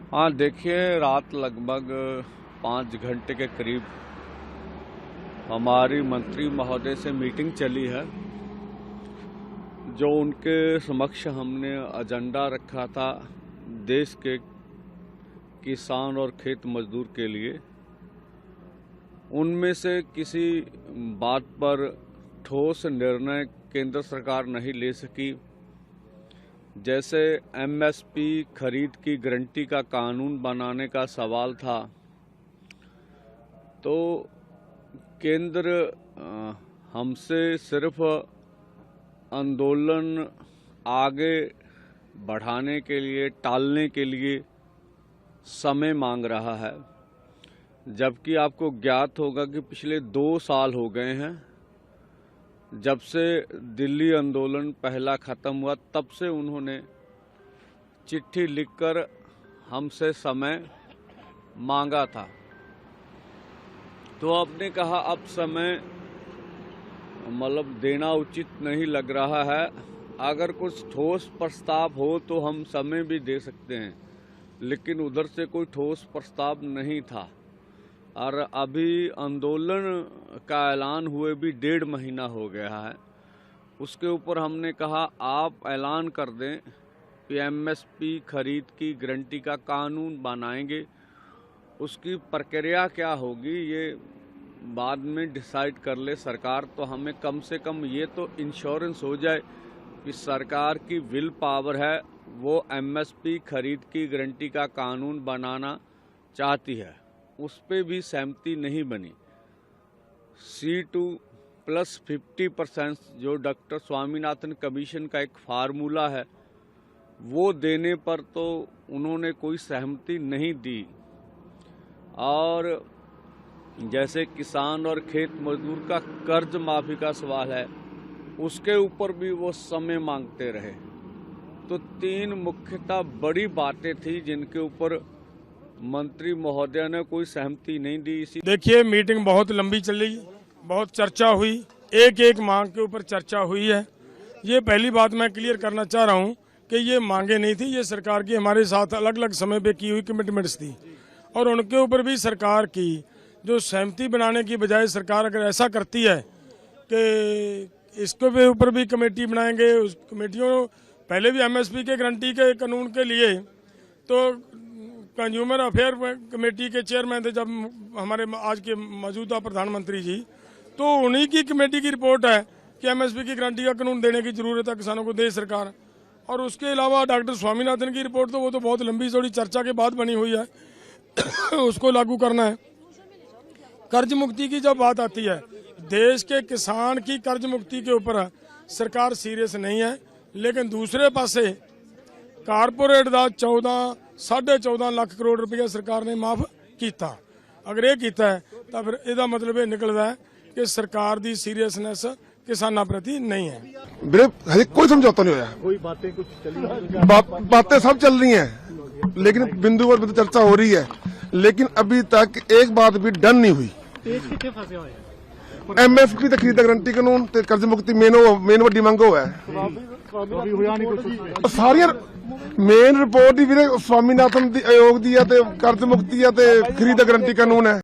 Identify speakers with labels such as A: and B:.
A: हाँ देखिए, रात लगभग 5 घंटे के करीब हमारी मंत्री महोदय से मीटिंग चली है। जो उनके समक्ष हमने एजेंडा रखा था देश के किसान और खेत मजदूर के लिए, उनमें से किसी बात पर ठोस निर्णय केंद्र सरकार नहीं ले सकी। जैसे एमएसपी खरीद की गारंटी का कानून बनाने का सवाल था, तो केंद्र हमसे सिर्फ आंदोलन आगे बढ़ाने के लिए, टालने के लिए समय मांग रहा है। जबकि आपको ज्ञात होगा कि पिछले 2 साल हो गए हैं जब से दिल्ली आंदोलन पहला ख़त्म हुआ, तब से उन्होंने चिट्ठी लिखकर हमसे समय मांगा था। तो आपने कहा अब समय देना उचित नहीं लग रहा है। अगर कुछ ठोस प्रस्ताव हो तो हम समय भी दे सकते हैं, लेकिन उधर से कोई ठोस प्रस्ताव नहीं था। और अभी आंदोलन का ऐलान हुए भी 1.5 महीना हो गया है। उसके ऊपर हमने कहा आप ऐलान कर दें कि एमएसपी खरीद की गारंटी का कानून बनाएंगे। उसकी प्रक्रिया क्या होगी ये बाद में डिसाइड कर ले सरकार। तो हमें कम से कम ये तो इंश्योरेंस हो जाए कि सरकार की विल पावर है, वो एमएसपी खरीद की गारंटी का कानून बनाना चाहती है। उस पे भी सहमति नहीं बनी। C2 + 50% जो डॉक्टर स्वामीनाथन कमीशन का एक फार्मूला है, वो देने पर तो उन्होंने कोई सहमति नहीं दी। और जैसे किसान और खेत मजदूर का कर्ज माफी का सवाल है, उसके ऊपर भी वो समय मांगते रहे। तो 3 मुख्यतः बड़ी बातें थी जिनके ऊपर मंत्री महोदय ने कोई सहमति नहीं दी। इसी
B: देखिए, मीटिंग बहुत लंबी चली, बहुत चर्चा हुई, एक मांग के ऊपर चर्चा हुई है। ये पहली बात मैं क्लियर करना चाह रहा हूँ कि ये मांगे नहीं थी, ये सरकार की हमारे साथ अलग अलग समय पे की हुई कमिटमेंट्स थी। और उनके ऊपर भी सरकार की जो सहमति बनाने की बजाय सरकार अगर ऐसा करती है कि इसके ऊपर भी कमेटी बनाएंगे, उस कमेटियों पहले भी एमएसपी के गारंटी के कानून के लिए तो कंज्यूमर अफेयर कमेटी के चेयरमैन थे जब हमारे आज के मौजूदा प्रधानमंत्री जी, तो उन्हीं की कमेटी की रिपोर्ट है कि एमएसपी की गारंटी का कानून देने की जरूरत है किसानों को, दे सरकार। और उसके अलावा डॉक्टर स्वामीनाथन की रिपोर्ट तो वो तो बहुत लंबी चौड़ी चर्चा के बाद बनी हुई है उसको लागू करना है। कर्ज मुक्ति की जब बात आती है, देश के किसान की कर्ज मुक्ति के ऊपर सरकार सीरियस नहीं है। लेकिन दूसरे पासे कारपोरेट का 14.5 लाख करोड़ रुपया सरकार ने माफ किया। अगर ये किया है तो फिर इसका मतलब ये निकलता है कि सरकार की सीरियसनेस किसानों प्रति नहीं है।
C: हजे कोई समझौता नहीं होया,
D: कोई बातें कुछ चली
C: बातें सब चल रही हैं, लेकिन बिंदु पर चर्चा हो रही है। लेकिन अभी तक एक बात भी डन नहीं हुई।
D: कितने फंसे हुए हैं?
C: एमएसपी ते खरीद गारंटी कानून ते कर्ज मुक्ति मेन वड्डी मंग हो है। सारियां मेन रिपोर्ट ही वीरे स्वामीनाथन आयोग दी है ते कर्ज मुक्ति है ते खरीद गारंटी कानून है।